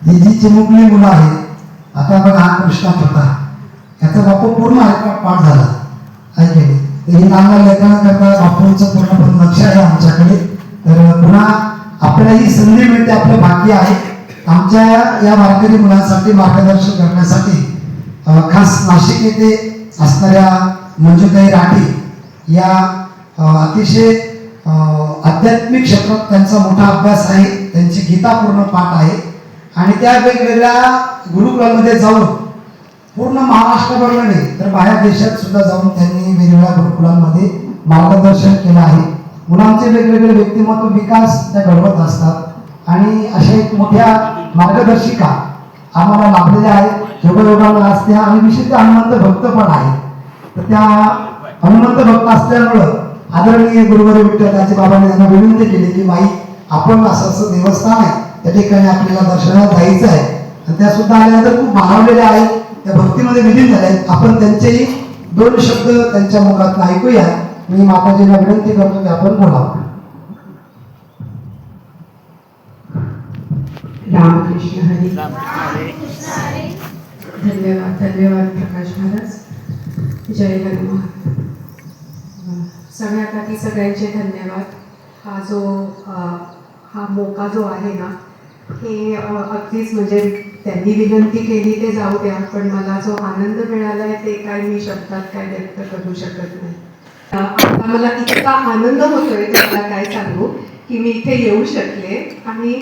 ही जी चिमुकली मुलं आहेत, आता बघा हा कृष्णा होता, याचा बापू पूर्ण पाठ झाला आहे की नाही. ही लहान लेखनाकरता बापूंचं पूर्णपणे लक्ष आहे आमच्याकडे. तर पुन्हा आपल्याला ही संधी मिळते, आपलं भाग्य आहे. आमच्या या वारकरी मुलांसाठी मार्गदर्शन करण्यासाठी खास नाशिक येथे असणाऱ्या मंजुताई राठी या अतिशय आध्यात्मिक क्षेत्रात त्यांचा मोठा अभ्यास आहे. त्यांची गीता पूर्ण पाठ आहे आणि त्या वेगवेगळ्या गुरुकुलामध्ये जाऊन पूर्ण महाराष्ट्रभर नाही तर बाहेर देशात सुद्धा जाऊन त्यांनी वेगवेगळ्या गुरुकुलांमध्ये मार्गदर्शन केलं आहे. मुलांचे वेगवेगळे व्यक्तिमत्व विकास त्या घडवत असतात आणि अशा एक मोठ्या मार्गदर्शिका आम्हाला लाभलेल्या आहेत. योगायोगाला असत्या आणि विशेषतः हनुमंत भक्त पण आहे. तर त्या हनुमंत भक्त असल्यामुळं आदरणीय गुरुवारी विठ्ठलाचे बाबांनी त्यांना विनंती केली की बाई, आपण असं देवस्थान आहे, त्या ठिकाणी आपल्याला दर्शनाला जायचं आहे. आणि त्या सुद्धा आल्यानंतर खूप भारावलेल्या आहेत, त्या भक्तीमध्ये विलीन झाल्या आहेत. आपण त्यांचेही दोन शब्द त्यांच्या मुखात ऐकूया. मी माताजींना विनंती करतो की आपण बोलावं. रामकृष्ण हरी. धन्यवाद धन्यवाद प्रकाश महाराज. जय हनुमान. सगळ्यात आधी सगळ्यांचे धन्यवाद. हा मोका जो आहे ना, हे अगदीच म्हणजे त्यांनी विनंती केली ते जाऊ द्या, पण मला जो आनंद मिळाला आहे ते काय मी शब्दात काय व्यक्त करू शकत नाही. आता मला इतका आनंद होतोय तुम्हाला काय सांगू की मी इथे येऊ शकले. आणि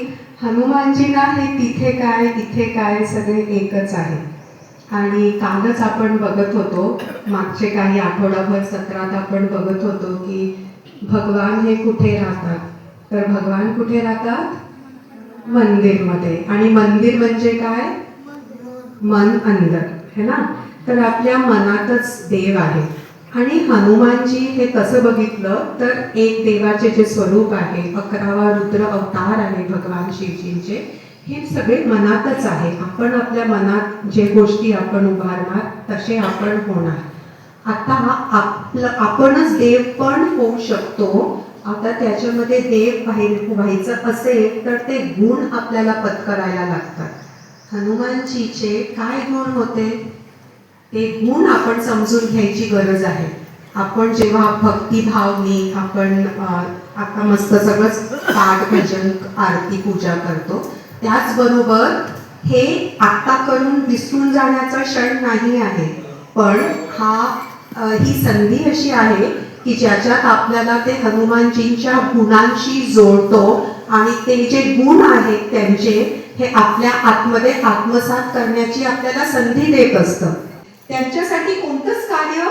हनुमानजींना हे तिथे काय इथे काय सगळे एकच आहे. आणि कालच आपण बघत होतो, मागचे काही आठवडाभर सत्रात आपण बघत होतो की भगवान हे कुठे राहतात. तर भगवान कुठे राहतात? मंदिरमध्ये. आणि मंदिर म्हणजे काय? मन अंदर, है ना. तर आपल्या मनातच देव आहे. आणि हनुमानजी हे कसं बघितलं तर एक देवाचे जे स्वरूप आहे, 11वा रुद्र अवतार आहे भगवान शिवजींचे, हे सगळे मनातच आहे. आपण आपल्या मनात जे गोष्टी आपण उभारणार तसे आपण होणार. आता आपणच देव पण होऊ शकतो. आता त्याच्यामध्ये देव व्हायचं असेल तर ते गुण आपल्याला पत्करायला लागतात. हनुमानजीचे काय गुण होते ते गुण आपण समजून घ्यायची गरज आहे. आपण जेव्हा भक्तिभावनी आपण आता मस्त सगळंच पाठ भजन आरती पूजा करतो, त्याचबरोबर हे आत्ता करून विसरून जाण्याचा क्षण नाही आहे. पण ही संधी अशी आहे की ज्याच्यात आपल्याला ते हनुमानजींच्या गुणांशी जोडतो आणि ते जे गुण आहेत त्यांचे हे आपल्या आतमध्ये आत्मसात करण्याची आपल्याला संधी देत असतं. त्यांच्यासाठी कोणतंच कार्य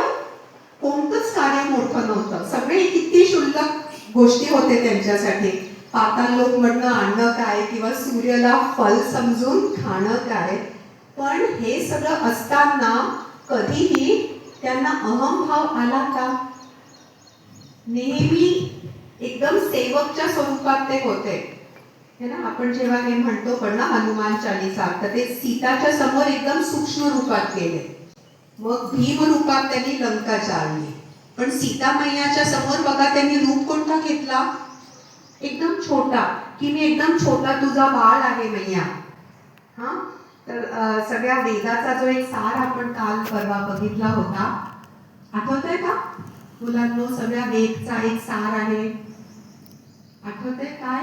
मोठं नव्हतं. सगळे किती क्षुल्लक गोष्टी होते त्यांच्यासाठी. पाताळ लोक म्हणणं आणणं काय किंवा सूर्याला फल समजून खाणं काय. पण हे सगळं असताना कधीही त्यांना अहंभाव आला का? नेहमी एकदम सेवकच्या स्वरूपात ते होते, है ना. आपण जेव्हा हे म्हणतो पण ना हनुमान चालीसा, तर ते सीताच्या समोर एकदम सूक्ष्म रूपात गेले. मग भीम रूपात त्यांनी लंका जाळली. पण सीता मैयाच्या समोर बघा त्यांनी रूप कोणता घेतला? एकदम छोटा, की मी एकदम छोटा तुझा बाळ आहे मैया. हा, तर सगळ्या वेदाचा जो एक सार आपण काल परवा बघितला होता, आठवतंय का मुलांनो? सगळ्या वेदचा एक सार आहे, आठवतंय काय?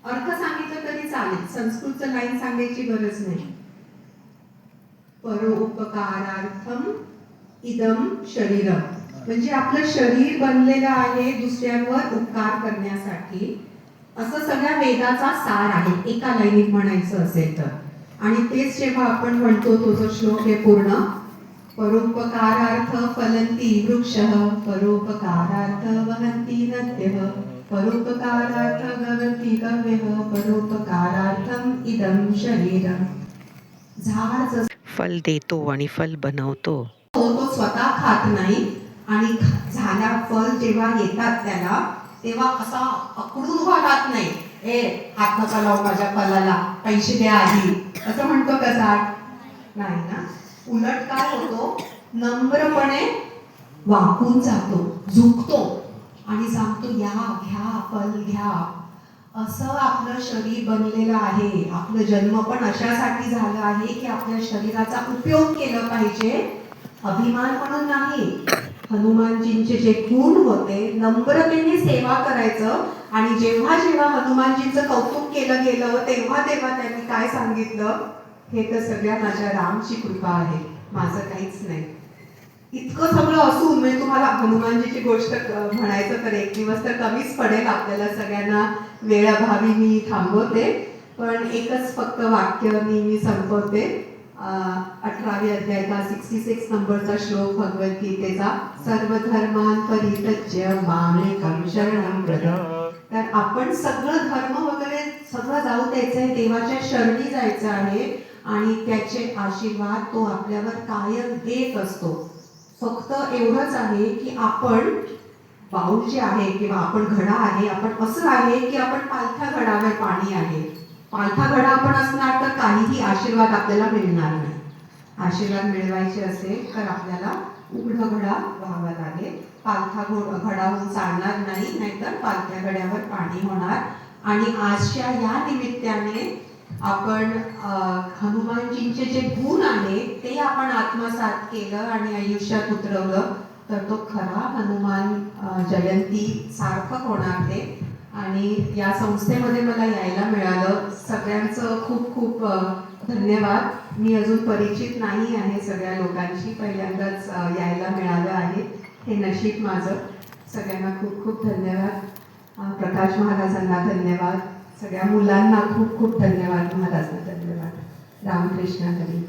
अर्थ सांगितलं तरी चालेल, संस्कृतचं लाईन सांगायची गरज नाही. परोपकारार्थम इदम शरीरम, म्हणजे आपलं शरीर बनलेलं आहे दुसऱ्यांवर उपकार करण्यासाठी. असं सगळ्या वेदाचा सार आहे एका लाईनीत म्हणायचं असेल तर. आणि तेच जेव्हा आपण म्हणतो तो जो श्लोक आहे पूर्ण, परोपकारार्थ फलंती वृक्षः, परोपकारार्थ वहन्ति नद्यः, परोपकारार्थ गवन्ति गव्यः, परोपकारार्थम इदं शरीरम. झाड फल देतो आणि फल बनवतो. तो स्वतः खात नाही आणि झाल्या फल जेव्हा येतात त्याला तेव्हा असा अकडून उभा राहत नाही. हात नका लावू माझ्या फलाला, पैसे द्या आधी, असं म्हणतो का झाड? नाही ना. उलट काय होतो, नम्रपणे वाकून जातो, झुकतो आणि सांगतो या घ्या, फल घ्या. असं आपलं शरीर बनलेलं आहे. आपलं जन्म पण अशासाठी झालं आहे की आपल्या शरीराचा उपयोग केला पाहिजे, अभिमान म्हणून नाही. हनुमानजींचे जे गुण होते, नम्रतेने सेवा करायचं. आणि जेव्हा जेव्हा हनुमानजींचं कौतुक केलं गेलं तेव्हा तेव्हा त्यांनी काय सांगितलं, हे तर सगळ्या माझ्या रामची कृपा आहे, माझं काहीच नाही. इतकं सगळं असून मी तुम्हाला हनुमानजीची गोष्ट म्हणायचं तर एक दिवस तर कमीच पडेल, आपल्याला सगळ्यांना वेळाभावी मी थांबवते. पण एकच फक्त वाक्य मी संपवते. 18वे अध्यायाचा 66 नंबरचा श्लोक भगवद्गीतेचा, सर्वधर्मान् परित्यज्य मामेकं शरणं व्रज. तर आपण सगळं धर्म वगैरे सगळं जाऊ द्यायचंय, देवाच्या शरणी जायचं आहे आणि त्याचे आशीर्वाद तो आपल्यावर कायम देत असतो. फक्त एवढंच आहे की आपण बाऊल जे आहे किंवा आपण घडा आहे, आपण असं आहे की आपण पालथ्या घडावर पाणी आहे. पालथा घडा आपण असणार तर काहीही आशीर्वाद आपल्याला मिळणार नाही. आशीर्वाद मिळवायचे असेल तर आपल्याला उघड घडा व्हावा लागेल. पालथा घडा होऊन चालणार नाही, नाहीतर पालथ्या घड्यावर पाणी होणार. आणि आजच्या या निमित्ताने आपण हनुमानजींचे जे गुण आहेत ते आपण आत्मसात केलं आणि आयुष्यात उतरवलं तर तो खरा हनुमान जयंती सार्थक होणार ते. आणि या संस्थेमध्ये मला यायला मिळालं, सगळ्यांचं खूप खूप धन्यवाद. मी अजून परिचित नाही आहे सगळ्या लोकांशी, पहिल्यांदाच यायला मिळालं आहे, हे नशीब माझं. सगळ्यांना खूप खूप धन्यवाद. प्रकाश महाराजांना धन्यवाद. सगळ्या मुलांना खूप खूप धन्यवाद. महाराजांना धन्यवाद. रामकृष्ण हरी.